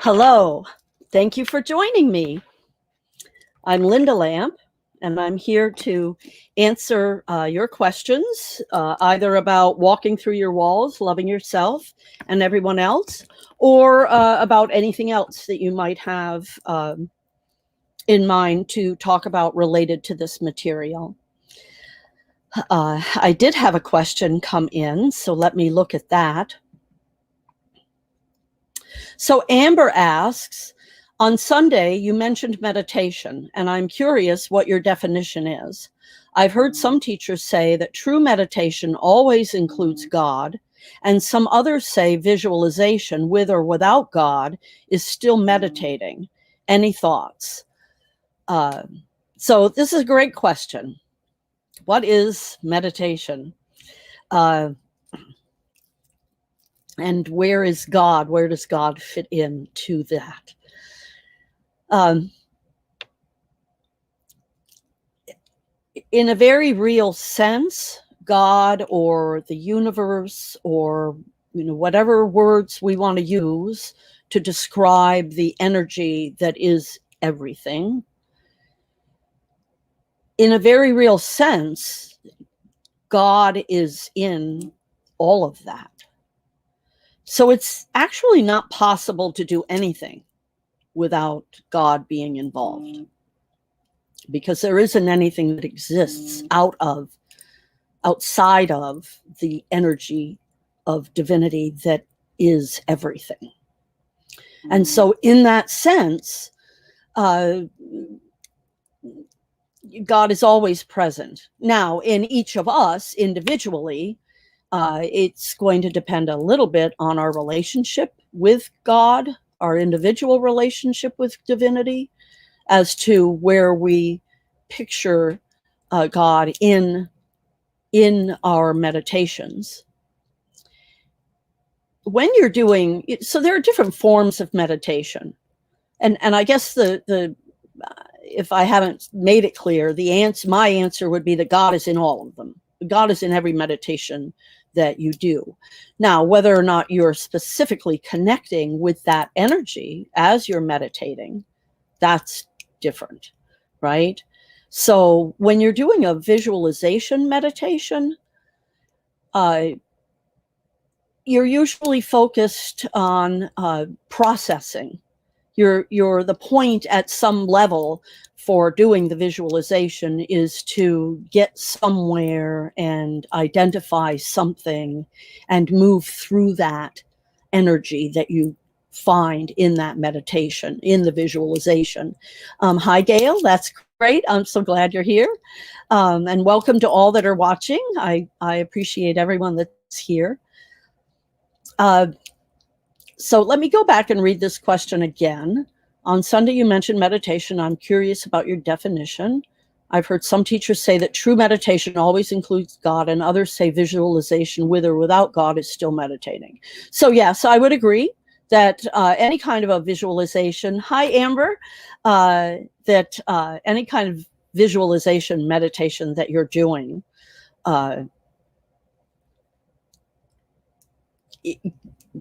Hello, thank you for joining me. I'm Lynda Lamp, and I'm here to answer your questions, either about walking through your walls, loving yourself and everyone else, or about anything else that you might have in mind to talk about related to this material. I did have a question come in, so let me look at that. So Amber asks, on Sunday, you mentioned meditation, and I'm curious what your definition is. I've heard some teachers say that true meditation always includes God, and some others say visualization with or without God is still meditating. Any thoughts? So this is a great question. What is meditation? And where is God? Where does God fit into that? In a very real sense, God or the universe or whatever words we want to use to describe the energy that is everything, in a very real sense, God is in all of that. So it's actually not possible to do anything without God being involved, because there isn't anything that exists outside of the energy of divinity that is everything. And so in that sense, God is always present. Now, in each of us individually, it's going to depend a little bit on our relationship with God, our individual relationship with divinity, as to where we picture God in our meditations. When you're doing, so there are different forms of meditation, and I guess the if I haven't made it clear, my answer would be that God is in all of them. God is in every meditation that you do. Now, whether or not you're specifically connecting with that energy as you're meditating, that's different, right? So when you're doing a visualization meditation, you're usually focused on processing. The point at some level for doing the visualization is to get somewhere and identify something and move through that energy that you find in that meditation, in the visualization. Hi, Gail. That's great. I'm so glad you're here. And welcome to all that are watching. I appreciate everyone that's here. So let me go back and read this question again. On Sunday, you mentioned meditation. I'm curious about your definition. I've heard some teachers say that true meditation always includes God, and others say visualization with or without God is still meditating. So yes, I would agree that any kind of a visualization, hi Amber, that any kind of visualization meditation that you're doing,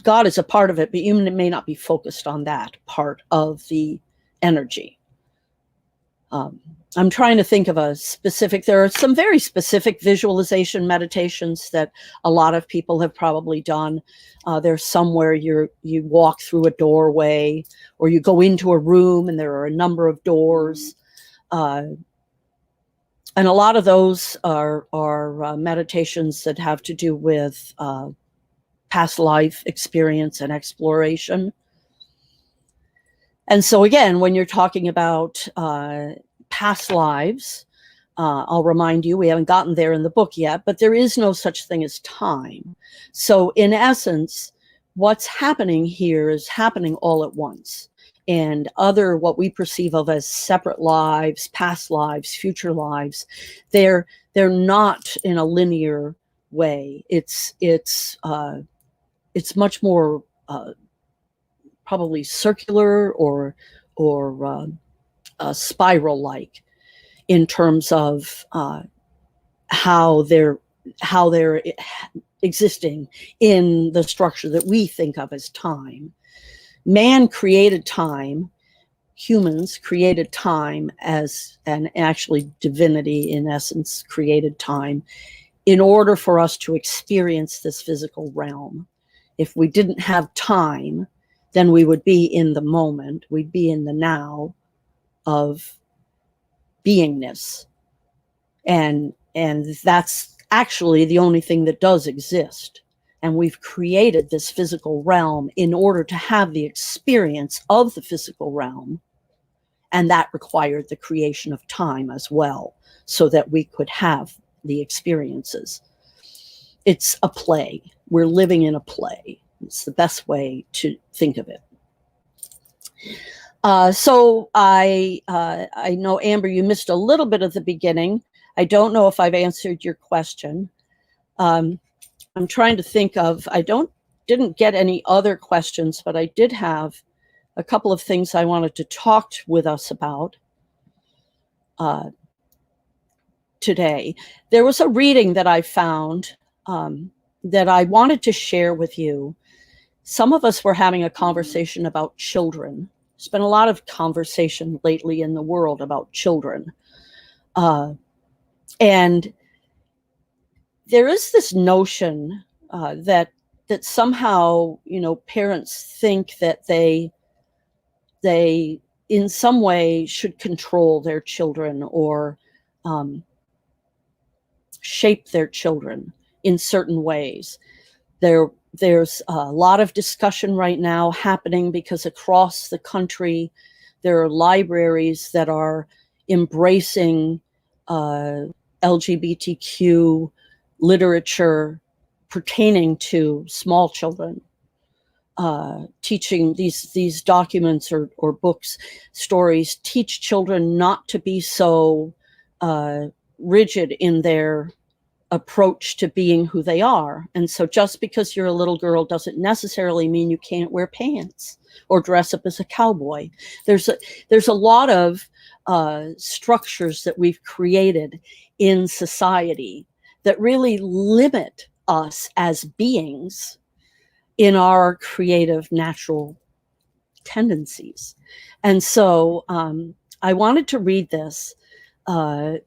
God is a part of it, but you may not be focused on that part of the energy. I'm trying to think of a specific, there are some very specific visualization meditations that a lot of people have probably done. There's somewhere you walk through a doorway, or you go into a room and there are a number of doors. And a lot of those are meditations that have to do with past life experience and exploration. And so again, when you're talking about past lives, I'll remind you, we haven't gotten there in the book yet, but there is no such thing as time. So in essence, what's happening here is happening all at once. And what we perceive of as separate lives, past lives, future lives, they're not in a linear way. It's much more probably circular or spiral-like in terms of how they're existing in the structure that we think of as time. Man created time, humans created time as, and actually divinity in essence created time in order for us to experience this physical realm. If we didn't have time, then we would be in the moment, we'd be in the now of beingness. And that's actually the only thing that does exist. And we've created this physical realm in order to have the experience of the physical realm. And that required the creation of time as well, so that we could have the experiences. It's a play. We're living in a play. It's the best way to think of it. So I know, Amber, you missed a little bit of the beginning. I don't know if I've answered your question. I'm trying to think of, didn't get any other questions, but I did have a couple of things I wanted to talk with us about today. There was a reading that I found that I wanted to share with you. Some of us were having a conversation about children. There's been a lot of conversation lately in the world about children. And there is this notion that somehow, parents think that they in some way should control their children or shape their children in certain ways. There's a lot of discussion right now happening because across the country there are libraries that are embracing LGBTQ literature pertaining to small children, teaching these documents or books, stories, teach children not to be so rigid in their approach to being who they are. And so just because you're a little girl doesn't necessarily mean you can't wear pants or dress up as a cowboy. There's a lot of structures that we've created in society that really limit us as beings in our creative natural tendencies. And so I wanted to read this,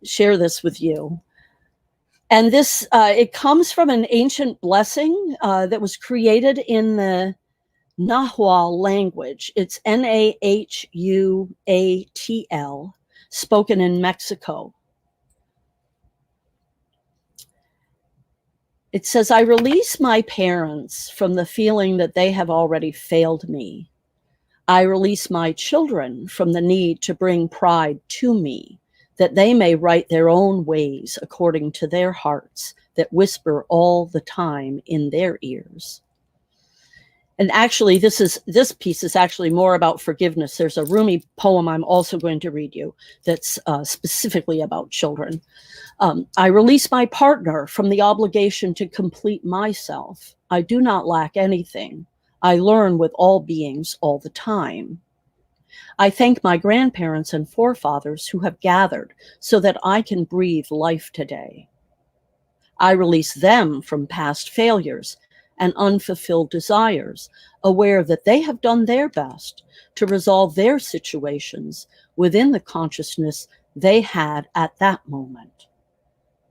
share this with you. And this, it comes from an ancient blessing that was created in the Nahuatl language. It's Nahuatl, spoken in Mexico. It says, I release my parents from the feeling that they have already failed me. I release my children from the need to bring pride to me, that they may write their own ways according to their hearts that whisper all the time in their ears. And actually, this piece is actually more about forgiveness. There's a Rumi poem I'm also going to read you that's specifically about children. I release my partner from the obligation to complete myself. I do not lack anything. I learn with all beings all the time. I thank my grandparents and forefathers who have gathered so that I can breathe life today. I release them from past failures and unfulfilled desires, aware that they have done their best to resolve their situations within the consciousness they had at that moment.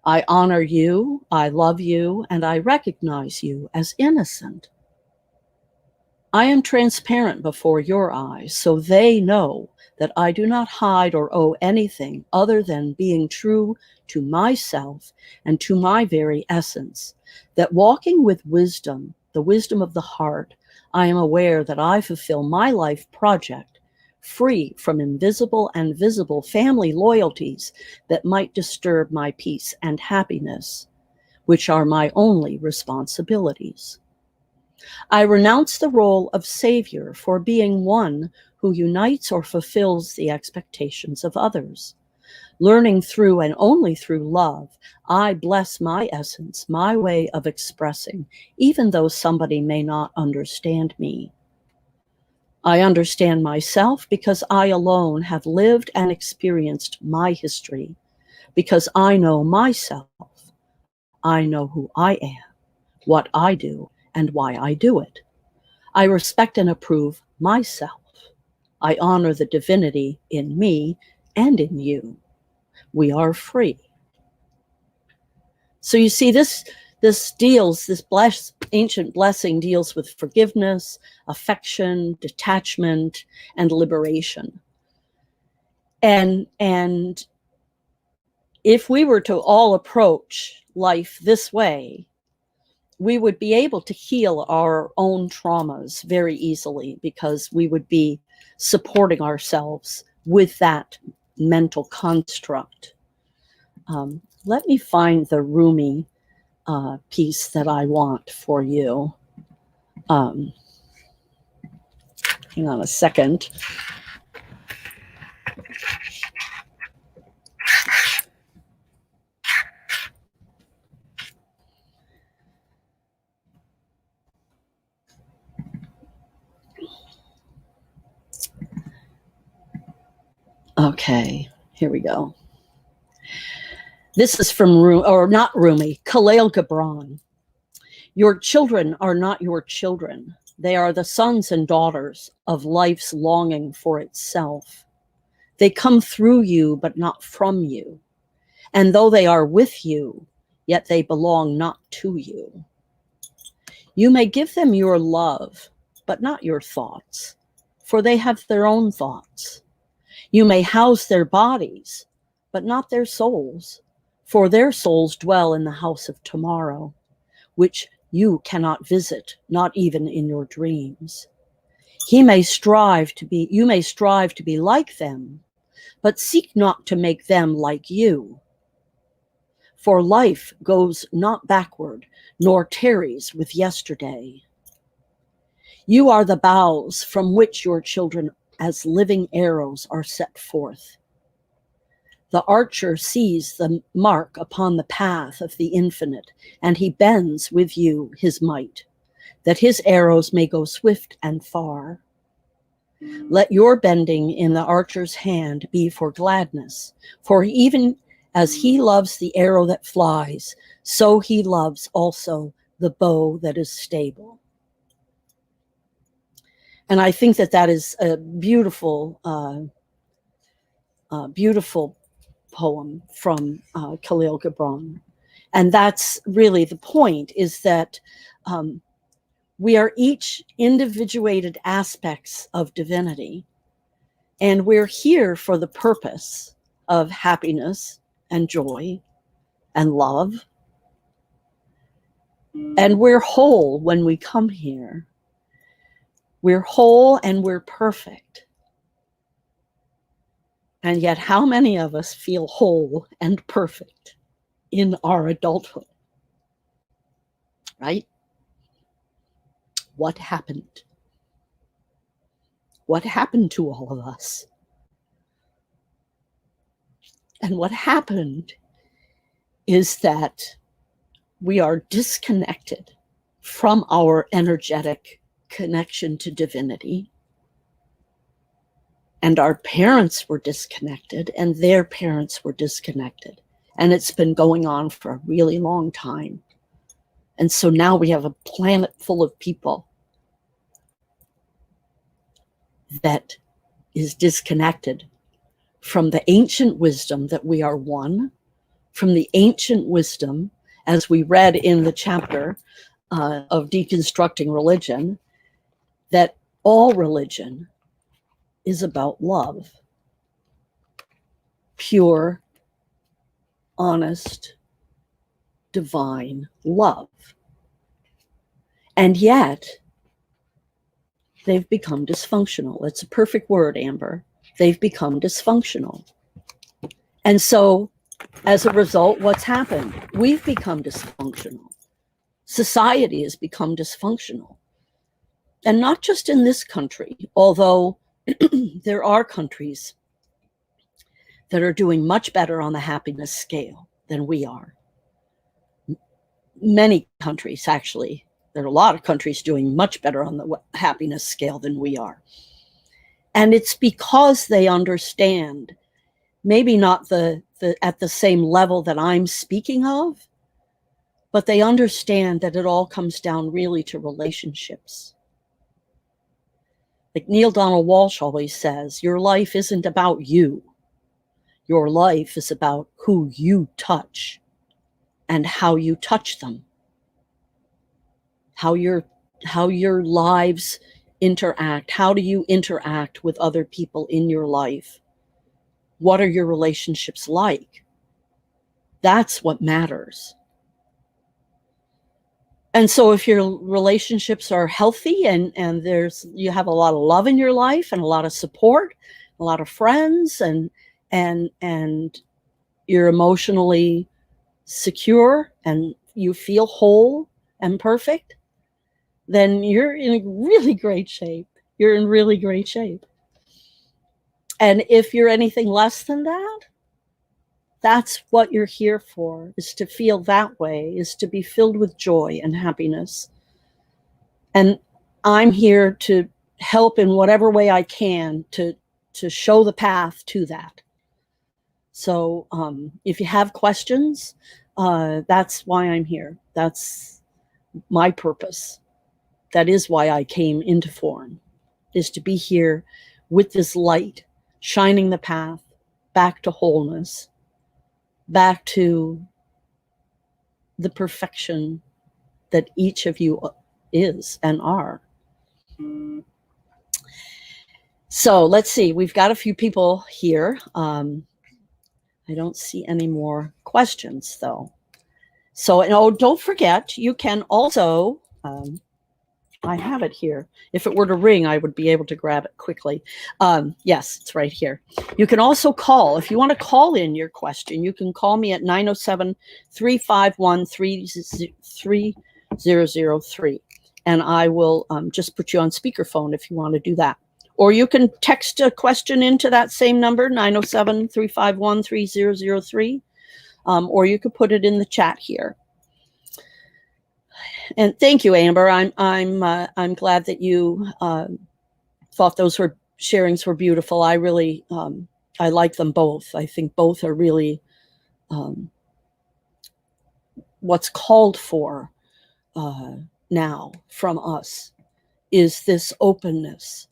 I honor you, I love you, and I recognize you as innocent. I am transparent before your eyes, so they know that I do not hide or owe anything other than being true to myself and to my very essence, that walking with wisdom, the wisdom of the heart, I am aware that I fulfill my life project, free from invisible and visible family loyalties that might disturb my peace and happiness, which are my only responsibilities. I renounce the role of savior for being one who unites or fulfills the expectations of others. Learning through and only through love, I bless my essence, my way of expressing, even though somebody may not understand me. I understand myself because I alone have lived and experienced my history. Because I know myself, I know who I am, what I do, and why I do it. I respect and approve myself. I honor the divinity in me and in you. We are free. So you see, this ancient blessing deals with forgiveness, affection, detachment, and liberation. And if we were to all approach life this way, we would be able to heal our own traumas very easily, because we would be supporting ourselves with that mental construct. Let me find the Rumi piece that I want for you. Hang on a second. Okay, here we go. This is from Khalil Gibran. Your children are not your children. They are the sons and daughters of life's longing for itself. They come through you, but not from you. And though they are with you, yet they belong not to you. You may give them your love, but not your thoughts, for they have their own thoughts. You may house their bodies, but not their souls, for their souls dwell in the house of tomorrow, which you cannot visit, not even in your dreams. You may strive to be like them, but seek not to make them like you. For life goes not backward, nor tarries with yesterday. You are the bows from which your children as living arrows are set forth. The archer sees the mark upon the path of the infinite, and he bends with you his might, that his arrows may go swift and far. Let your bending in the archer's hand be for gladness, for even as he loves the arrow that flies, so he loves also the bow that is stable. And I think that is a beautiful, beautiful poem from Khalil Gibran. And that's really the point, is that we are each individuated aspects of divinity, and we're here for the purpose of happiness and joy and love. And we're whole when we come here. We're whole and we're perfect. And yet, how many of us feel whole and perfect in our adulthood? Right? What happened? What happened to all of us? And what happened is that we are disconnected from our energetic connection to divinity. And our parents were disconnected, and their parents were disconnected. And it's been going on for a really long time. And so now we have a planet full of people that is disconnected from the ancient wisdom that we are one, from the ancient wisdom, as we read in the chapter of Deconstructing Religion, that all religion is about love. Pure, honest, divine love. And yet, they've become dysfunctional. It's a perfect word, Amber. They've become dysfunctional. And so, as a result, what's happened? We've become dysfunctional. Society has become dysfunctional. And not just in this country, although there are countries that are doing much better on the happiness scale than we are. Many countries, actually. There are a lot of countries doing much better on the happiness scale than we are. And it's because they understand, maybe not at the same level that I'm speaking of, but they understand that it all comes down really to relationships. Like Neil Donald Walsh always says, your life isn't about you. Your life is about who you touch and how you touch them, how your lives interact. How do you interact with other people in your life? What are your relationships like? That's what matters. And so if your relationships are healthy and you have a lot of love in your life and a lot of support, a lot of friends, and you're emotionally secure and you feel whole and perfect, then you're in really great shape. You're in really great shape. And if you're anything less than that, that's what you're here for, is to feel that way, is to be filled with joy and happiness. And I'm here to help in whatever way I can to show the path to that. So if you have questions, that's why I'm here. That's my purpose. That is why I came into form, is to be here with this light, shining the path back to wholeness, back to the perfection that each of you is and are. So let's see, we've got a few people here. I don't see any more questions though. So don't forget, you can also, I have it here. If it were to ring, I would be able to grab it quickly. Yes, it's right here. You can also call. If you want to call in your question, you can call me at 907-351-3003. And I will just put you on speakerphone if you want to do that. Or you can text a question into that same number, 907-351-3003. Or you could put it in the chat here. And thank you, Amber. I'm glad that you thought those sharings were beautiful. I really I like them both. I think both are really what's called for now from us, is this openness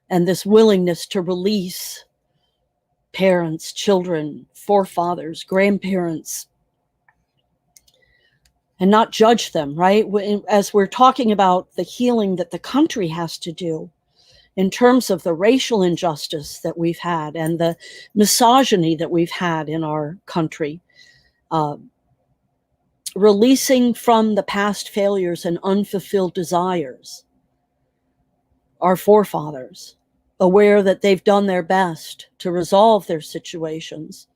and this willingness to release parents, children, forefathers, grandparents, and not judge them, right? As we're talking about the healing that the country has to do in terms of the racial injustice that we've had and the misogyny that we've had in our country, releasing from the past failures and unfulfilled desires, our forefathers, aware that they've done their best to resolve their situations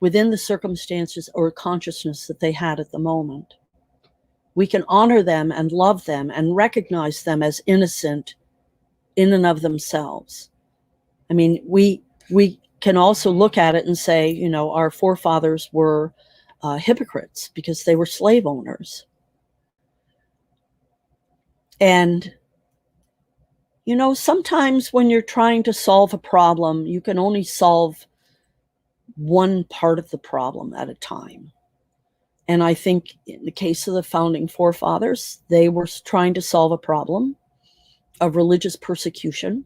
within the circumstances or consciousness that they had at the moment. We can honor them and love them and recognize them as innocent in and of themselves. I mean, we can also look at it and say, you know, our forefathers were hypocrites because they were slave owners. And, you know, sometimes when you're trying to solve a problem, you can only solve one part of the problem at a time. And I think in the case of the founding forefathers, they were trying to solve a problem of religious persecution.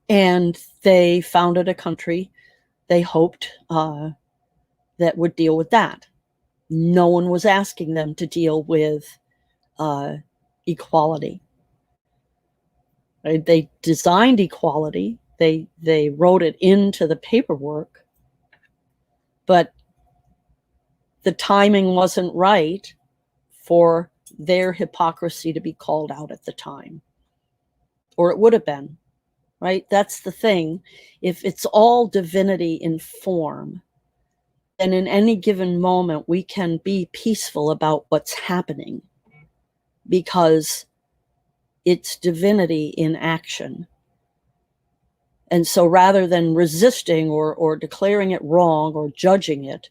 And they founded a country they hoped that would deal with that. No one was asking them to deal with equality. They designed equality. They wrote it into the paperwork, but the timing wasn't right for their hypocrisy to be called out at the time, or it would have been, right? That's the thing. If it's all divinity in form, then in any given moment, we can be peaceful about what's happening because it's divinity in action. And so rather than resisting or declaring it wrong or judging it,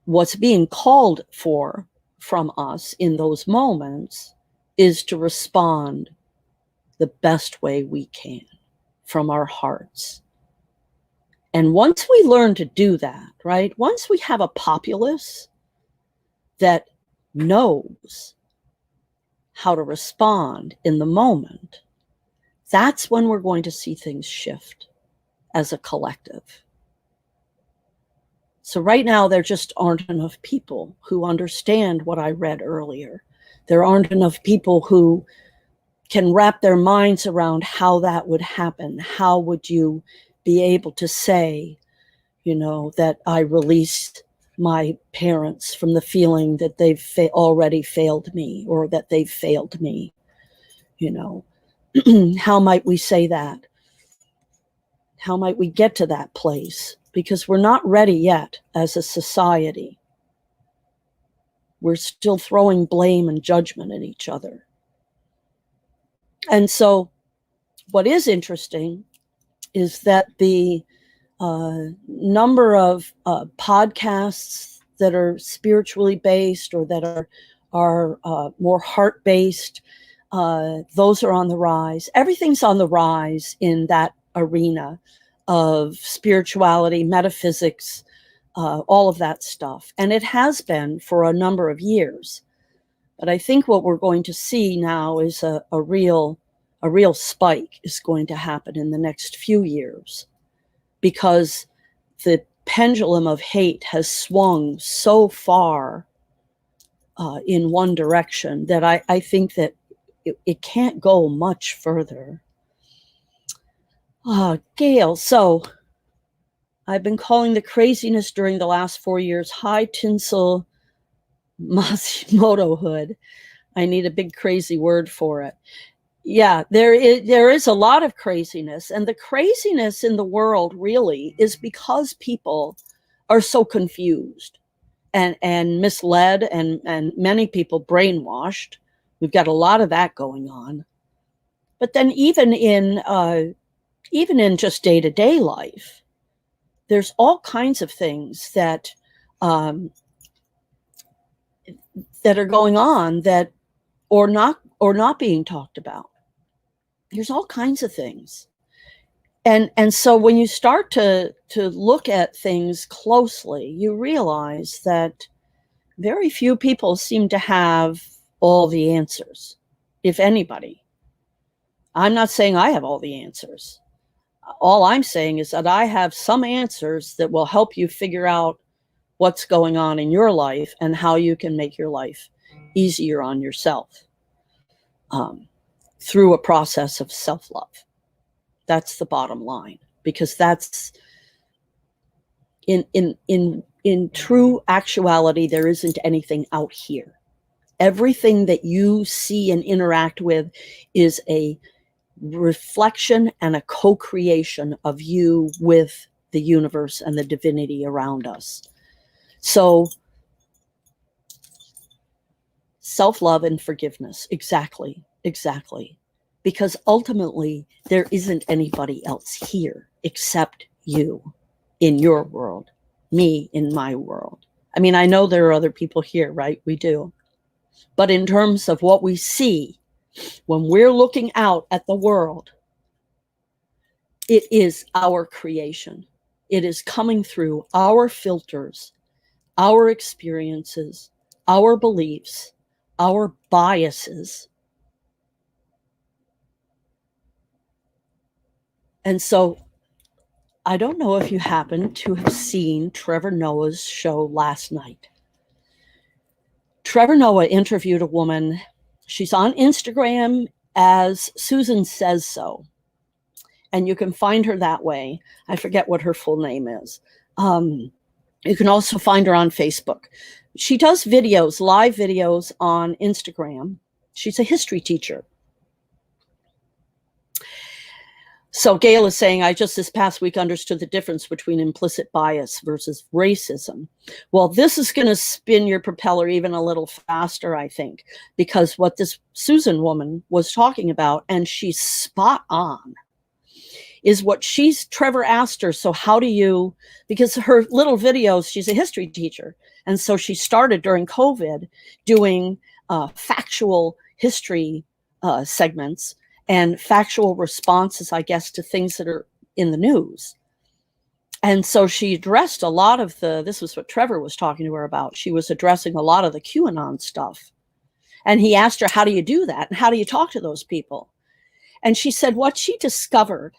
what's being called for from us in those moments is to respond the best way we can from our hearts. And once we learn to do that, right? Once we have a populace that knows how to respond in the moment, that's when we're going to see things shift as a collective. So right now, there just aren't enough people who understand what I read earlier. There aren't enough people who can wrap their minds around how that would happen. How would you be able to say, that I released my parents from the feeling that they've already failed me, or that they've failed me? How might we say that? How might we get to that place? Because we're not ready yet as a society. We're still throwing blame and judgment at each other. And so what is interesting is that the number of podcasts that are spiritually based, or that are more heart-based, those are on the rise. Everything's on the rise in that arena of spirituality, metaphysics, all of that stuff. And it has been for a number of years. But I think what we're going to see now is a real spike is going to happen in the next few years, because the pendulum of hate has swung so far in one direction that I think that it can't go much further. Gail, so I've been calling the craziness during the last 4 years high tinsel Masimoto-hood. I need a big crazy word for it. Yeah, there is a lot of craziness, and the craziness in the world really is because people are so confused and misled, and many people brainwashed. We've got a lot of that going on. But then even in just day-to-day life, there's all kinds of things that are going on that or not being talked about. There's all kinds of things. And so when you start to look at things closely, you realize that very few people seem to have all the answers, if anybody. I'm not saying I have all the answers. All I'm saying is that I have some answers that will help you figure out what's going on in your life and how you can make your life easier on yourself. Through a process of self-love. That's the bottom line, because that's in true actuality, there isn't anything out here. Everything that you see and interact with is a reflection and a co-creation of you with the universe and the divinity around us. So self-love and forgiveness, exactly. Because ultimately, there isn't anybody else here except you in your world, me in my world. I mean, I know there are other people here, right? We do. But in terms of what we see, when we're looking out at the world, it is our creation. It is coming through our filters, our experiences, our beliefs, our biases. And so I don't know if you happen to have seen Trevor Noah's show last night. Trevor Noah interviewed a woman. She's on Instagram as Susan Says So. And you can find her that way. I forget what her full name is. You can also find her on Facebook. She does videos, live videos on Instagram. She's a history teacher. So Gail is saying, I just this past week understood the difference between implicit bias versus racism. Well, this is going to spin your propeller even a little faster, I think, because what this Susan woman was talking about, and she's spot on, is what Trevor asked her, so how do you, because her little videos, she's a history teacher. And so she started during COVID doing factual history segments. and factual responses, I guess, to things that are in the news. And so she addressed a lot of this was what Trevor was talking to her about. She was addressing a lot of the QAnon stuff. And he asked her, how do you do that? And how do you talk to those people? And she said what she discovered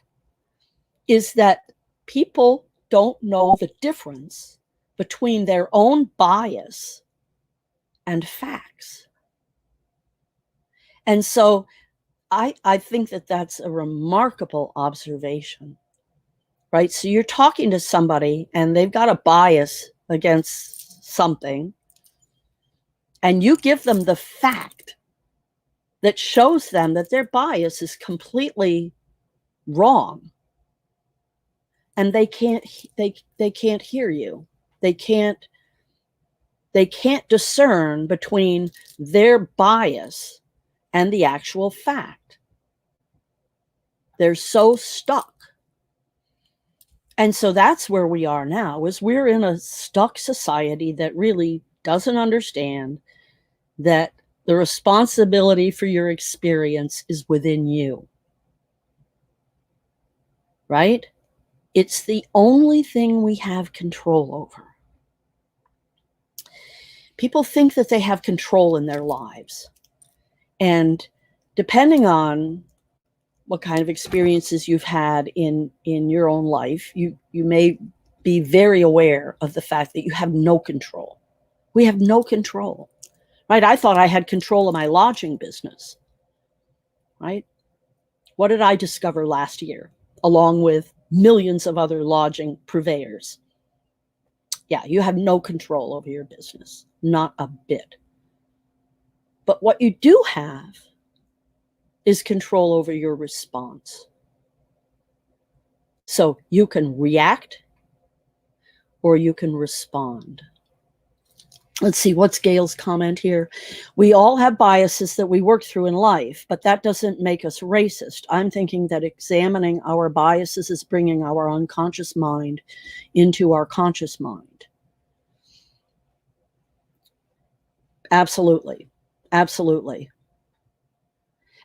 is that people don't know the difference between their own bias and facts. And so I think that that's a remarkable observation, right? So you're talking to somebody and they've got a bias against something, and you give them the fact that shows them that their bias is completely wrong, and they can't hear you. They can't discern between their bias and the actual fact. They're so stuck. And so that's where we are now, is we're in a stuck society that really doesn't understand that the responsibility for your experience is within you. Right? It's the only thing we have control over. People think that they have control in their lives. And depending on what kind of experiences you've had in your own life, you may be very aware of the fact that you have no control. We have no control, right? I thought I had control of my lodging business, right? What did I discover last year, along with millions of other lodging purveyors? Yeah, you have no control over your business, not a bit. But what you do have is control over your response. So you can react or you can respond. Let's see, what's Gail's comment here? We all have biases that we work through in life, but that doesn't make us racist. I'm thinking that examining our biases is bringing our unconscious mind into our conscious mind. Absolutely. Absolutely.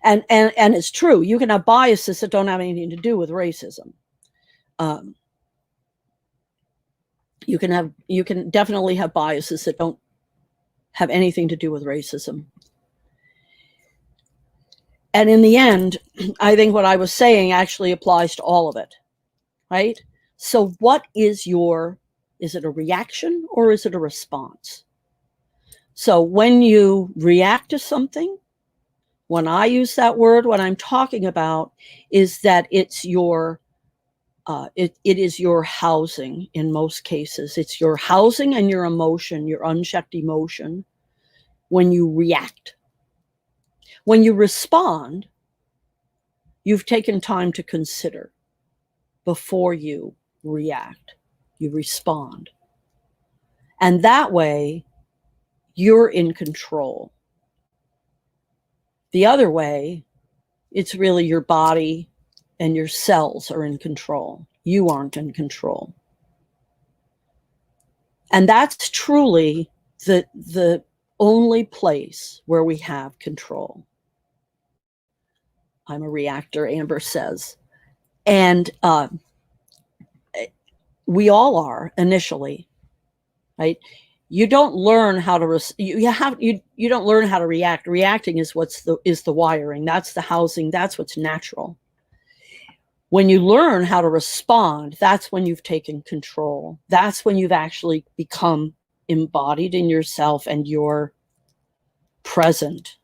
And it's true. You can have biases that don't have anything to do with racism. You can definitely have biases that don't have anything to do with racism. And in the end, I think what I was saying actually applies to all of it, right? So what is it a reaction or is it a response? So when you react to something, when I use that word, what I'm talking about is that it's your it is your housing in most cases. It's your housing and your emotion, your unchecked emotion, when you react. When you respond, you've taken time to consider before you react. You respond. And that way, you're in control. The other way, it's really your body and your cells are in control. You aren't in control. And that's truly the only place where we have control. I'm a reactor, Amber says. And we all are initially, right? You don't learn how to you don't learn how to react. Reacting is the wiring. That's the housing. That's what's natural. When you learn how to respond, that's when you've taken control. That's when you've actually become embodied in yourself and you're present.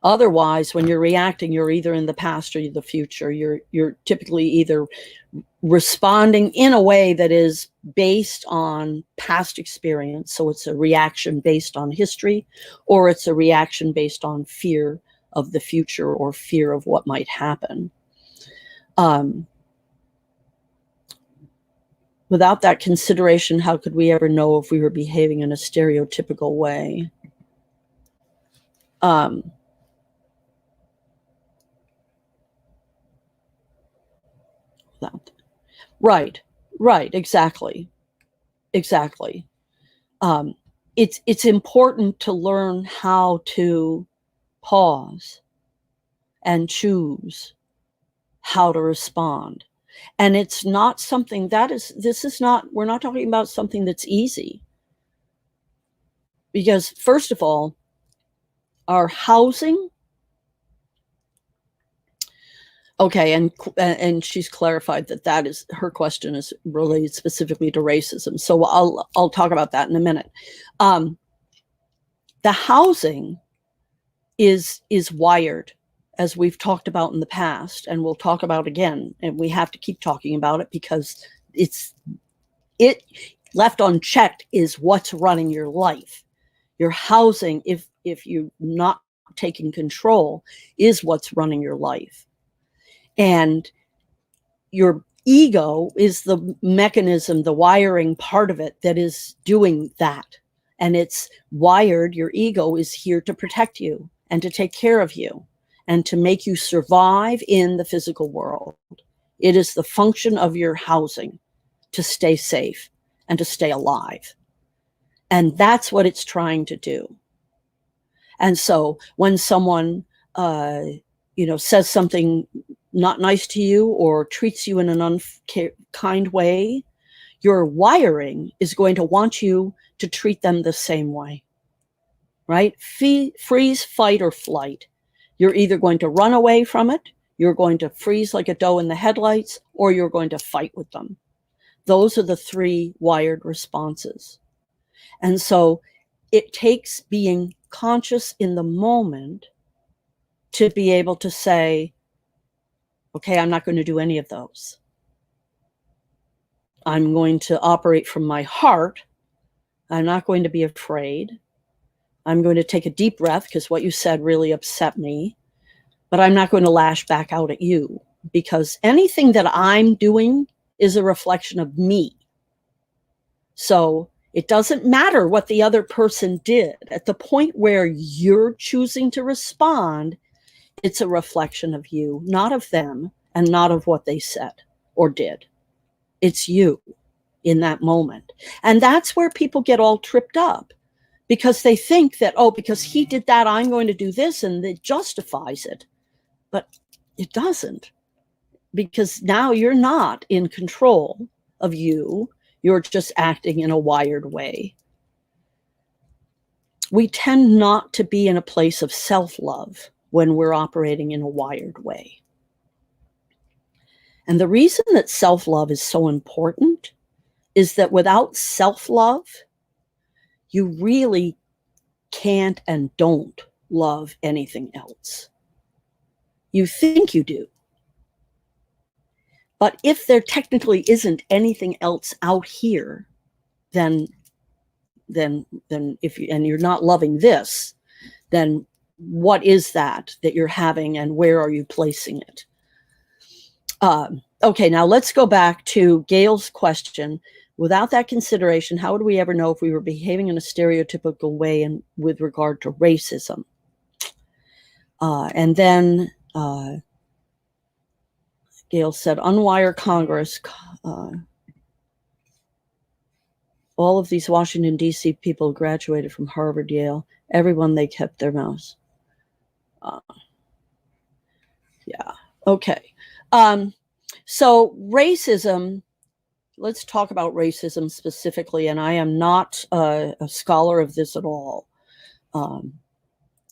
Otherwise, when you're reacting, you're either in the past or the future. You're typically either responding in a way that is based on past experience, so it's a reaction based on history, or it's a reaction based on fear of the future or fear of what might happen. Without that consideration, how could we ever know if we were behaving in a stereotypical way? Right, exactly. It's important to learn how to pause and choose how to respond. And it's not something we're not talking about something that's easy. Because first of all, our housing, okay, and she's clarified that is her question is related specifically to racism. So I'll talk about that in a minute. The housing is wired, as we've talked about in the past, and we'll talk about again, and we have to keep talking about it because it left unchecked is what's running your life. Your housing, if you're not taking control, is what's running your life. And your ego is the mechanism, the wiring part of it that is doing that. And it's wired, your ego is here to protect you and to take care of you and to make you survive in the physical world. It is the function of your housing to stay safe and to stay alive. And that's what it's trying to do. And so when someone, says something not nice to you or treats you in an unkind way, your wiring is going to want you to treat them the same way, right? Freeze, fight, or flight. You're either going to run away from it, you're going to freeze like a doe in the headlights, or you're going to fight with them. Those are the three wired responses. And so it takes being conscious in the moment to be able to say, okay, I'm not going to do any of those. I'm going to operate from my heart. I'm not going to be afraid. I'm going to take a deep breath because what you said really upset me, but I'm not going to lash back out at you because anything that I'm doing is a reflection of me. So it doesn't matter what the other person did. At the point where you're choosing to respond, it's a reflection of you, not of them, and not of what they said or did. It's you in that moment. And that's where people get all tripped up because they think that, oh, because he did that, I'm going to do this, and it justifies it. But it doesn't, because now you're not in control of you. You're just acting in a wired way. We tend not to be in a place of self-love when we're operating in a wired way. And the reason that self-love is so important is that without self-love, you really can't and don't love anything else. You think you do. But if there technically isn't anything else out here, then if you, and you're not loving this, then what is that you're having and where are you placing it? Okay, now let's go back to Gail's question. Without that consideration, how would we ever know if we were behaving in a stereotypical way and with regard to racism? And then Gail said, unwire Congress. All of these Washington, D.C. people graduated from Harvard, Yale. Everyone, they kept their mouths. Yeah, okay. So racism, let's talk about racism specifically, and I am not a scholar of this at all.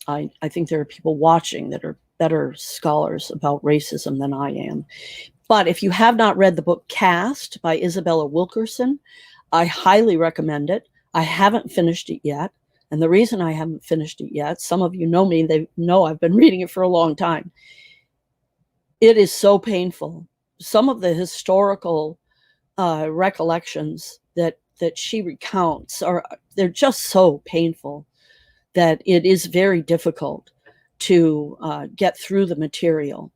I think there are people watching that are better scholars about racism than I am. But if you have not read the book Caste by Isabella Wilkerson, I highly recommend it. I haven't finished it yet. And the reason I haven't finished it yet, some of you know me, they know I've been reading it for a long time. It is so painful. Some of the historical recollections that she recounts they're just so painful that it is very difficult to get through the material.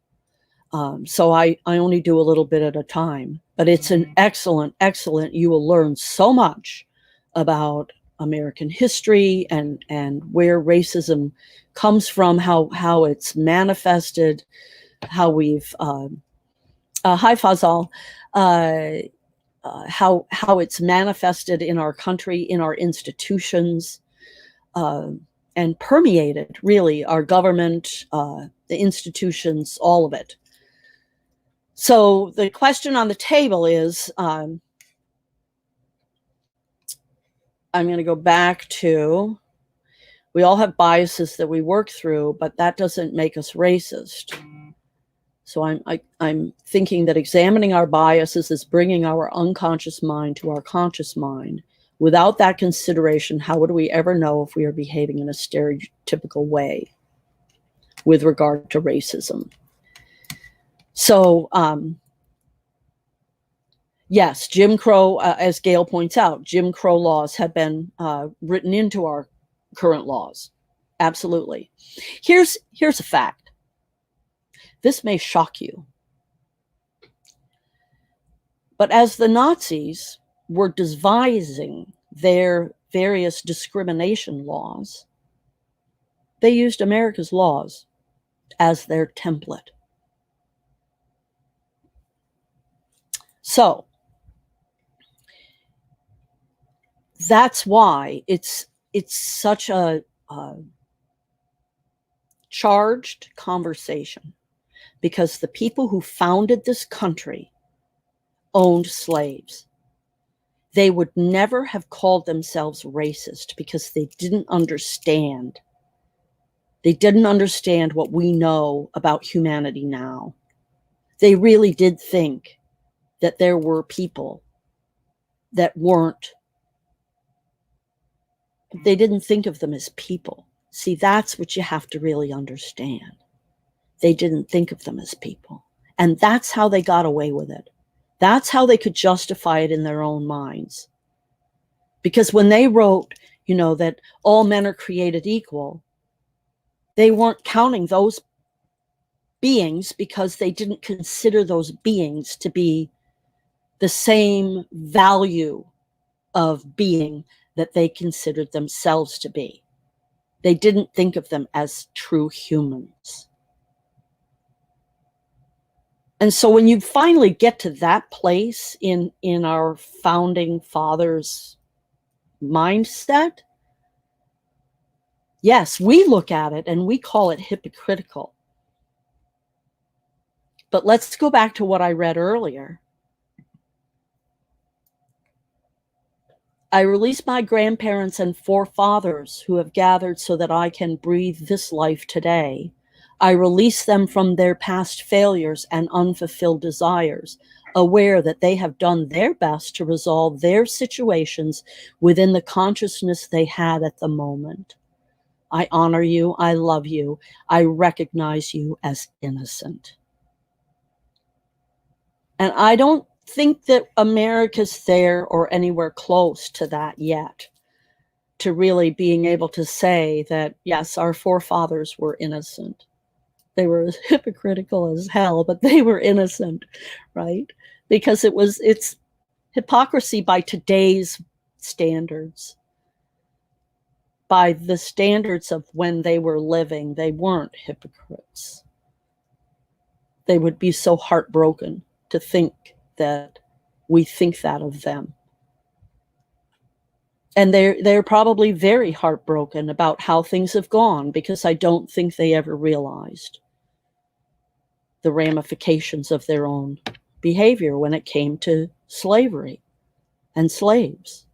So I only do a little bit at a time, but it's an excellent, you will learn so much about American history and where racism comes from, how it's manifested, how we've, hi Fazal, how it's manifested in our country, in our institutions, and permeated really our government, the institutions, all of it. So the question on the table is, I'm going to go back to, we all have biases that we work through, but that doesn't make us racist. So I'm thinking that examining our biases is bringing our unconscious mind to our conscious mind. Without that consideration, how would we ever know if we are behaving in a stereotypical way with regard to racism? So, yes, Jim Crow, as Gail points out, Jim Crow laws have been written into our current laws. Absolutely. Here's a fact. This may shock you. But as the Nazis were devising their various discrimination laws, they used America's laws as their template. So that's why it's such a charged conversation, because the people who founded this country owned slaves. They would never have called themselves racist because they didn't understand. They didn't understand what we know about humanity now. They really did think that there were people that weren't. They didn't think of them as people. See, that's what you have to really understand. They didn't think of them as people. And that's how they got away with it. That's how they could justify it in their own minds. Because when they wrote, that all men are created equal, they weren't counting those beings because they didn't consider those beings to be the same value of being that they considered themselves to be. They didn't think of them as true humans. And so when you finally get to that place in our founding fathers' mindset, yes, we look at it and we call it hypocritical. But let's go back to what I read earlier. I release my grandparents and forefathers who have gathered so that I can breathe this life today. I release them from their past failures and unfulfilled desires, aware that they have done their best to resolve their situations within the consciousness they had at the moment. I honor you. I love you. I recognize you as innocent. And I don't think that America's there or anywhere close to that yet, to really being able to say that, yes, our forefathers were innocent. They were as hypocritical as hell, but they were innocent, right? Because it's hypocrisy by today's standards. By the standards of when they were living, they weren't hypocrites. They would be so heartbroken to think that we think that of them. And they're probably very heartbroken about how things have gone, because I don't think they ever realized the ramifications of their own behavior when it came to slavery and slaves.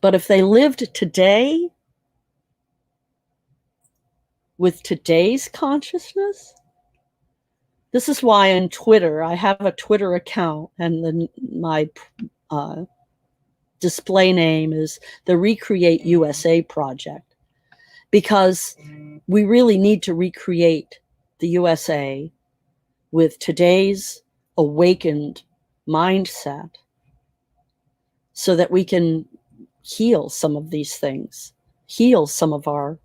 But if they lived today with today's consciousness, this is why on Twitter, I have a Twitter account, and my display name is the Recreate USA Project, because we really need to recreate the USA with today's awakened mindset so that we can heal some of these things, heal some of our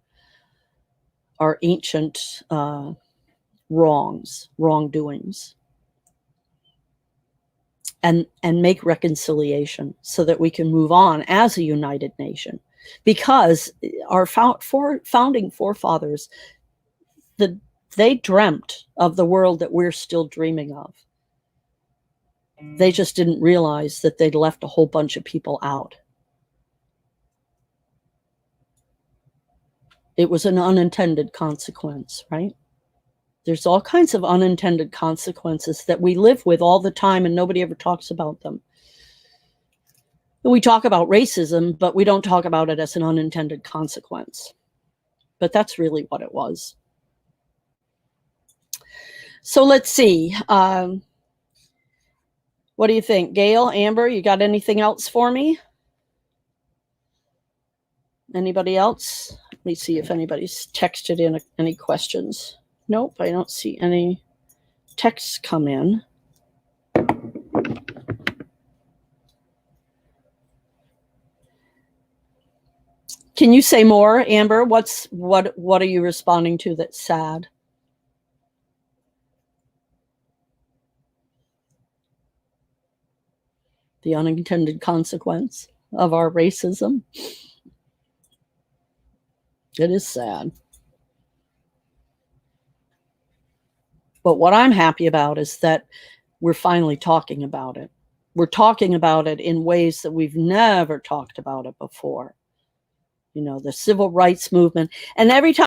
ancient wrongdoings, and make reconciliation so that we can move on as a united nation. Because our founding forefathers, they dreamt of the world that we're still dreaming of. They just didn't realize that they'd left a whole bunch of people out. It was an unintended consequence, right? There's all kinds of unintended consequences that we live with all the time, and nobody ever talks about them. We talk about racism, but we don't talk about it as an unintended consequence. But that's really what it was. So let's see. What do you think? Gail, Amber, you got anything else for me? Anybody else? Let me see if anybody's texted in any questions. Nope, I don't see any texts come in. Can you say more, Amber? What are you responding to that's sad? The unintended consequence of our racism. It is sad. But what I'm happy about is that we're finally talking about it. We're talking about it in ways that we've never talked about it before. You know, the civil rights movement. And every time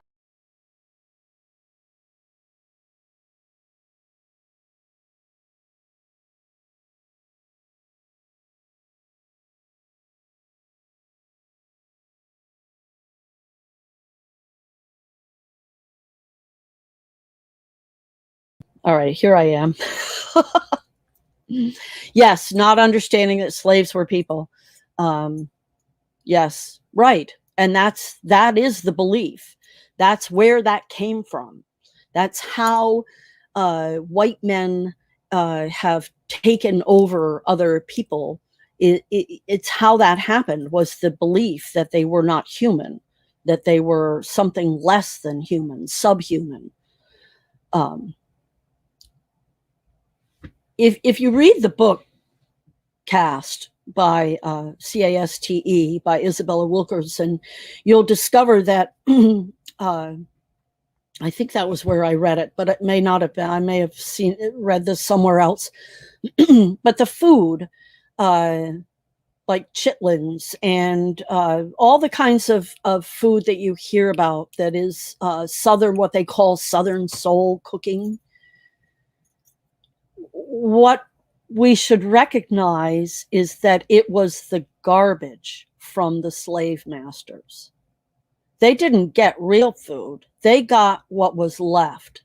all right, here I am. Yes, not understanding that slaves were people. Yes, right. And that is the belief. That's where that came from. That's how white men have taken over other people. It's how that happened, was the belief that they were not human, that they were something less than human, subhuman. If you read the book Caste by Caste by Isabella Wilkerson, you'll discover that I think that was where I read it, but it may not have been. I may have read this somewhere else. But the food, like chitlins and all the kinds of food that you hear about that is Southern, what they call Southern soul cooking. What we should recognize is that it was the garbage from the slave masters. They didn't get real food. They got what was left.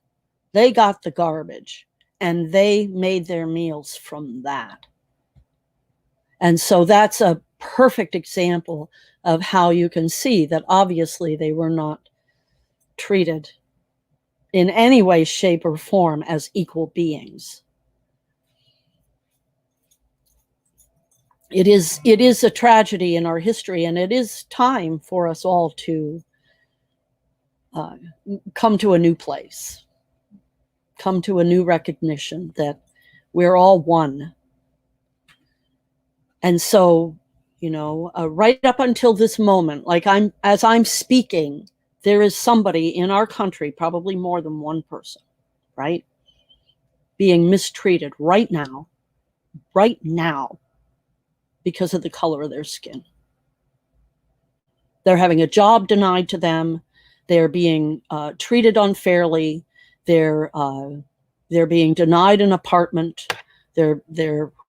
They got the garbage, and they made their meals from that. And so that's a perfect example of how you can see that obviously they were not treated in any way, shape, or form as equal beings. It is a tragedy in our history, and it is time for us all to come to a new place, come to a new recognition that we're all one. And so, you know, right up until this moment, like as I'm speaking, there is somebody in our country, probably more than one person, right, being mistreated right now, because of the color of their skin. They're having a job denied to them. They're being treated unfairly. They're being denied an apartment. They're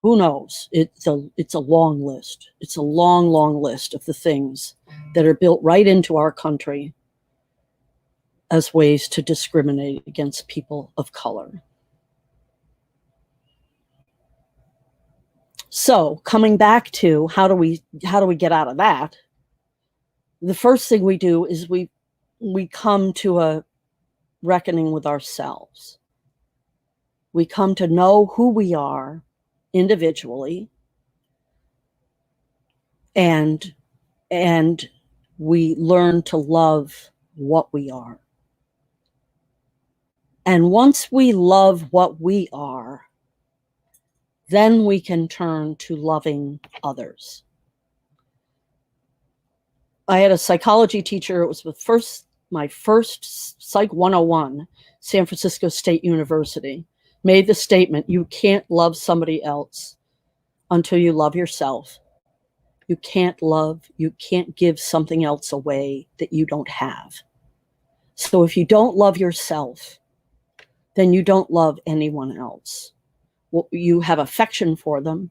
who knows? It's a long list. It's a long list of the things that are built right into our country as ways to discriminate against people of color. So, coming back to how do we get out of that? The first thing we do is we come to a reckoning with ourselves. We come to know who we are individually, and we learn to love what we are. And once we love what we are, then we can turn to loving others. I had a psychology teacher. It was my first Psych 101, San Francisco State University, made the statement, you can't love somebody else until you love yourself. You can't give something else away that you don't have. So if you don't love yourself, then you don't love anyone else. Well, you have affection for them.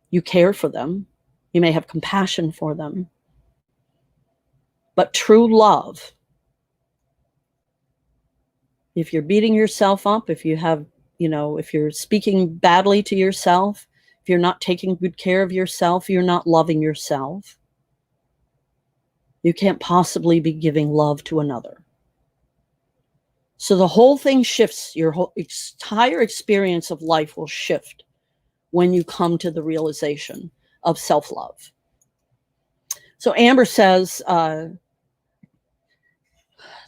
You care for them. You may have compassion for them. But true love, if you're beating yourself up, if you have, if you're speaking badly to yourself, if you're not taking good care of yourself, you're not loving yourself. You can't possibly be giving love to another. So the whole thing shifts. Your whole entire experience of life will shift when you come to the realization of self-love. So Amber says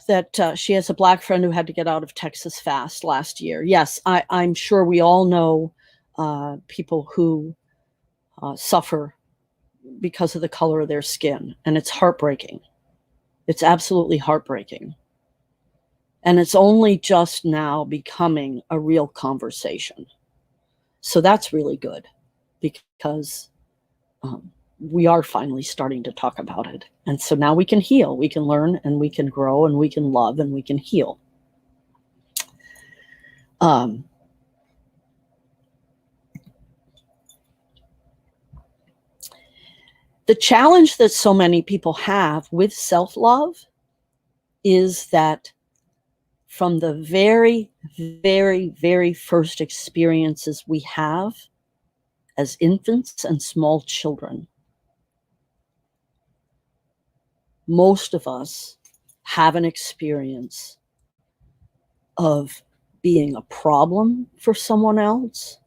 that she has a Black friend who had to get out of Texas fast last year. Yes, I'm sure we all know people who suffer because of the color of their skin, and it's heartbreaking. It's absolutely heartbreaking. And it's only just now becoming a real conversation. So that's really good, because we are finally starting to talk about it. And so now we can heal, we can learn, and we can grow, and we can love, and we can heal. The challenge that so many people have with self-love is that from the very, very, very first experiences we have as infants and small children, most of us have an experience of being a problem for someone else,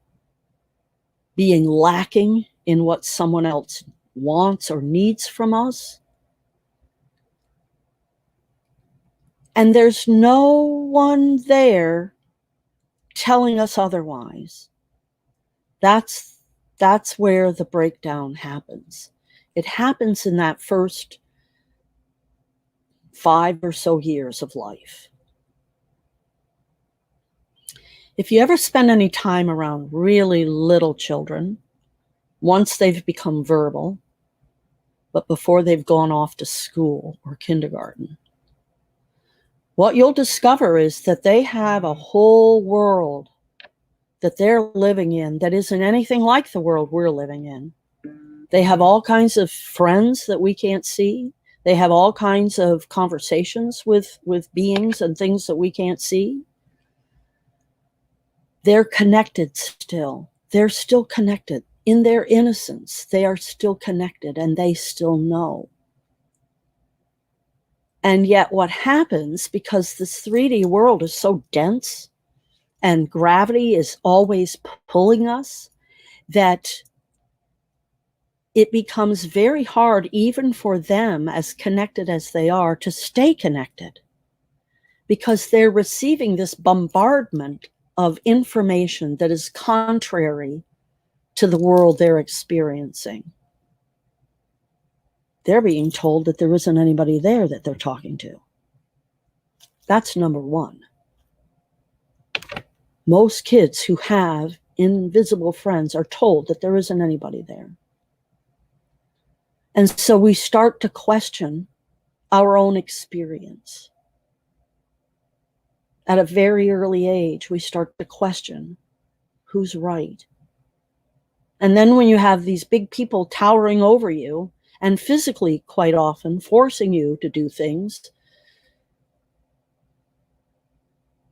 being lacking in what someone else wants or needs from us. And there's no one there telling us otherwise. That's where the breakdown happens. It happens in that first 5 or so years of life. If you ever spend any time around really little children, once they've become verbal, but before they've gone off to school or kindergarten, what you'll discover is that they have a whole world that they're living in that isn't anything like the world we're living in. They have all kinds of friends that we can't see. They have all kinds of conversations with beings and things that we can't see. They're connected still. They're still connected. In their innocence, they are still connected, and they still know. And yet what happens, because this 3D world is so dense and gravity is always pulling us, that it becomes very hard, even for them, as connected as they are, to stay connected, because they're receiving this bombardment of information that is contrary to the world they're experiencing. They're being told that there isn't anybody there that they're talking to. That's number one. Most kids who have invisible friends are told that there isn't anybody there. And so we start to question our own experience. At a very early age, we start to question who's right. And then when you have these big people towering over you, and physically quite often forcing you to do things,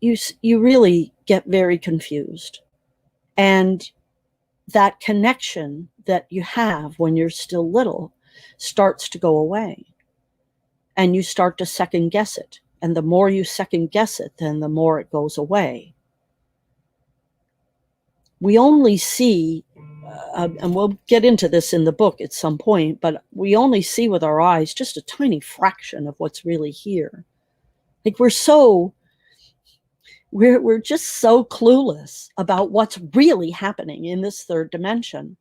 you really get very confused. And that connection that you have when you're still little starts to go away. And you start to second guess it. And the more you second guess it, then the more it goes away. We only see, and we'll get into this in the book at some point, but we only see with our eyes just a tiny fraction of what's really here. Like we're just so clueless about what's really happening in this third dimension.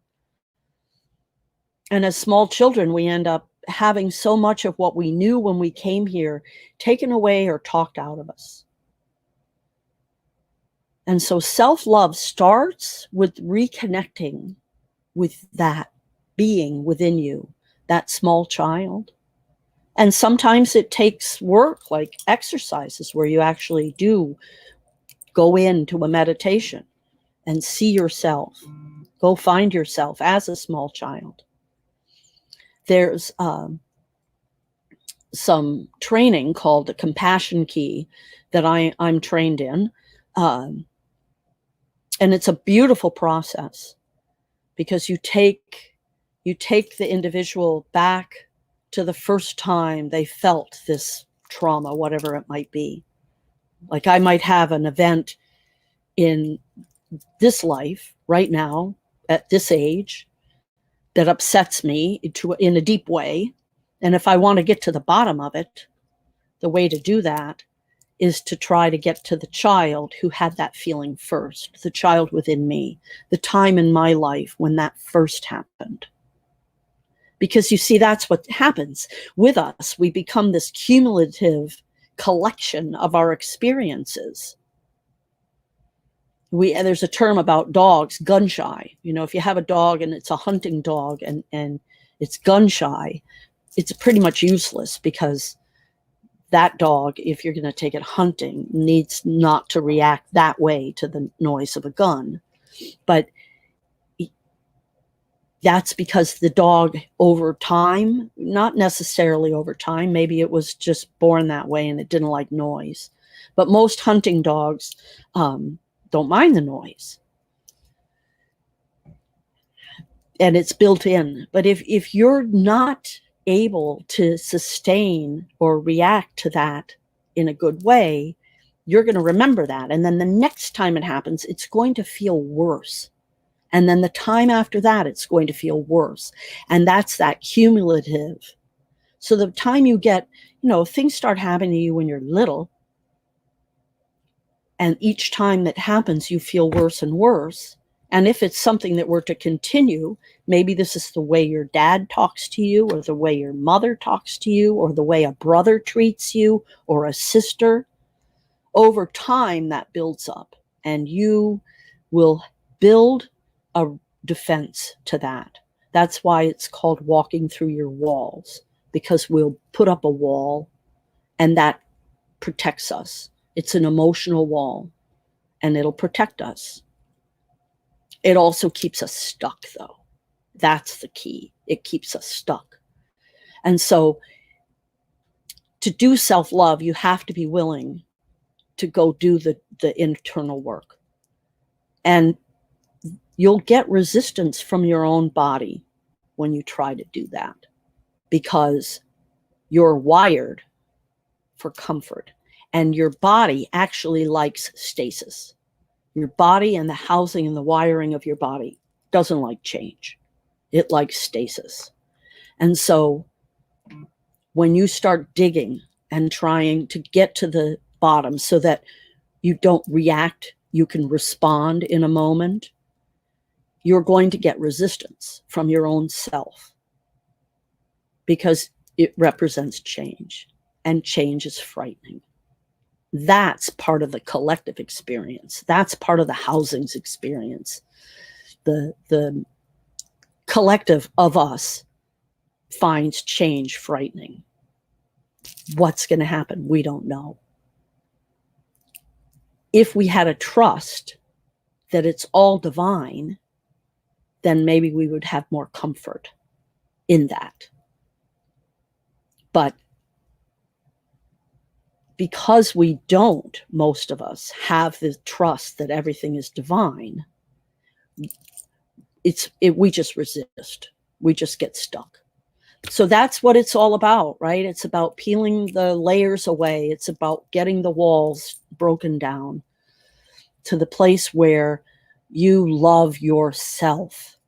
And as small children, we end up having so much of what we knew when we came here taken away or talked out of us. And so self-love starts with reconnecting with that being within you, that small child, And sometimes it takes work, like exercises, where you actually do go into a meditation and see yourself. Go find yourself as a small child. There's some training called the compassion key that I'm trained in. And it's a beautiful process because you take the individual back to the first time they felt this trauma, whatever it might be. Like I might have an event in this life right now at this age that upsets me in a deep way. And if I want to get to the bottom of it, the way to do that is to try to get to the child who had that feeling first, the child within me, the time in my life when that first happened. Because you see, that's what happens with us. We become this cumulative collection of our experiences. There's a term about dogs, gun shy. You know, if you have a dog and it's a hunting dog and it's gun shy, it's pretty much useless because that dog, if you're going to take it hunting, needs not to react that way to the noise of a gun. But that's because the dog over time, not necessarily over time, maybe it was just born that way and it didn't like noise. But most hunting dogs don't mind the noise. And it's built in. But if you're not able to sustain or react to that in a good way, you're going to remember that. And then the next time it happens, it's going to feel worse. And then the time after that, it's going to feel worse. And that's that cumulative. So the time you get, things start happening to you when you're little. And each time that happens, you feel worse and worse. And if it's something that were to continue, maybe this is the way your dad talks to you, or the way your mother talks to you, or the way a brother treats you, or a sister. Over time, that builds up, and you will build a defense to that. That's why it's called walking through your walls, because we'll put up a wall, and that protects us. It's an emotional wall, and it'll protect us. It also keeps us stuck, though. That's the key. It keeps us stuck. And so to do self-love, you have to be willing to go do the internal work. And you'll get resistance from your own body when you try to do that, because you're wired for comfort. And your body actually likes stasis. Your body and the housing and the wiring of your body doesn't like change. It likes stasis. And so when you start digging and trying to get to the bottom so that you don't react, you can respond in a moment, you're going to get resistance from your own self, because it represents change, and change is frightening. That's part of the collective experience. That's part of the housing's experience. The collective of us finds change frightening. What's going to happen? We don't know. If we had a trust that it's all divine, then maybe we would have more comfort in that. But because we don't, most of us, have the trust that everything is divine, we just resist. We just get stuck. So that's what it's all about, right? It's about peeling the layers away. It's about getting the walls broken down to the place where you love yourself.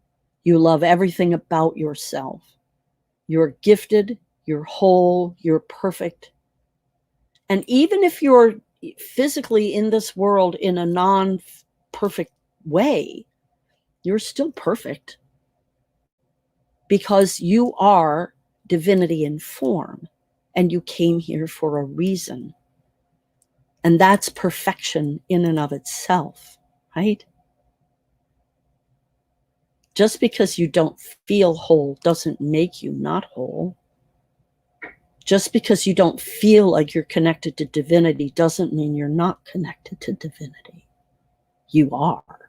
You love everything about yourself. You're gifted, you're whole, you're perfect. And even if you're physically in this world in a non-perfect way, you're still perfect, because you are divinity in form, and you came here for a reason. And that's perfection in and of itself, right? Just because you don't feel whole doesn't make you not whole. Just because you don't feel like you're connected to divinity doesn't mean you're not connected to divinity. You are.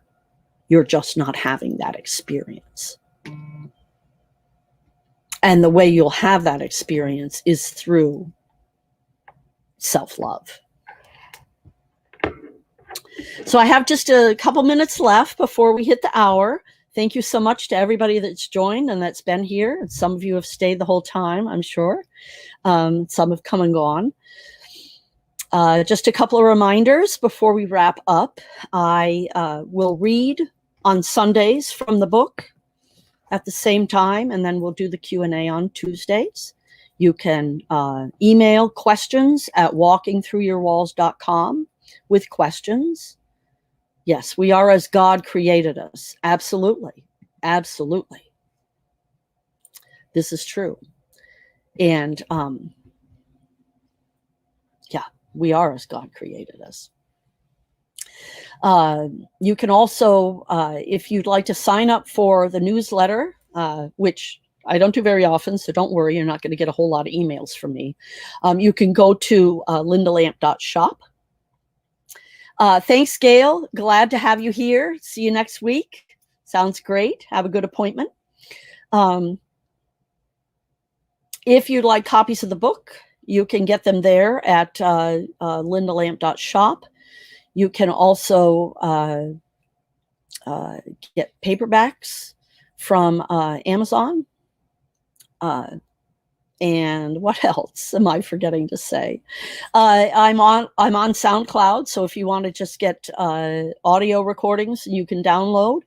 You're just not having that experience. And the way you'll have that experience is through self-love. So I have just a couple minutes left before we hit the hour. Thank you so much to everybody that's joined and that's been here. Some of you have stayed the whole time, I'm sure. Some have come and gone. Just a couple of reminders before we wrap up. I will read on Sundays from the book at the same time, and then we'll do the Q&A on Tuesdays. You can email questions at walkingthroughyourwalls.com with questions. Yes, we are as God created us. Absolutely. Absolutely. This is true. And yeah, we are as God created us. You can also, if you'd like to sign up for the newsletter, which I don't do very often, so don't worry, you're not going to get a whole lot of emails from me. You can go to lyndalamp.shop. Thanks, Gail. Glad to have you here. See you next week. Sounds great. Have a good appointment. If you'd like copies of the book, you can get them there at lyndalamp.shop. You can also get paperbacks from Amazon. And what else am I forgetting to say? I'm on SoundCloud, so if you want to just get audio recordings, you can download.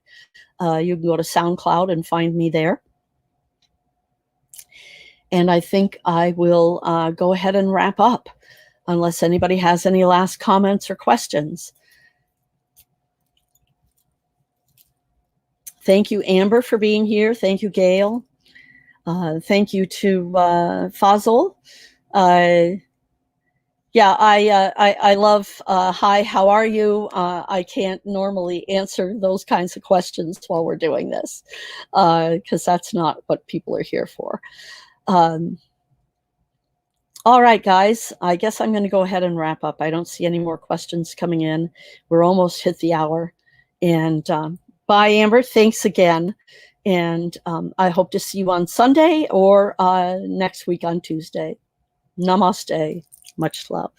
You can go to SoundCloud and find me there. And I think I will go ahead and wrap up, unless anybody has any last comments or questions. Thank you, Amber, for being here. Thank you, Gail. Thank you to Fazil. Yeah, I love, hi, how are you? I can't normally answer those kinds of questions while we're doing this, because that's not what people are here for. All right, guys, I guess I'm going to go ahead and wrap up. I don't see any more questions coming in. We're almost hit the hour. And bye, Amber. Thanks again. And I hope to see you on Sunday or next week on Tuesday. Namaste. Much love.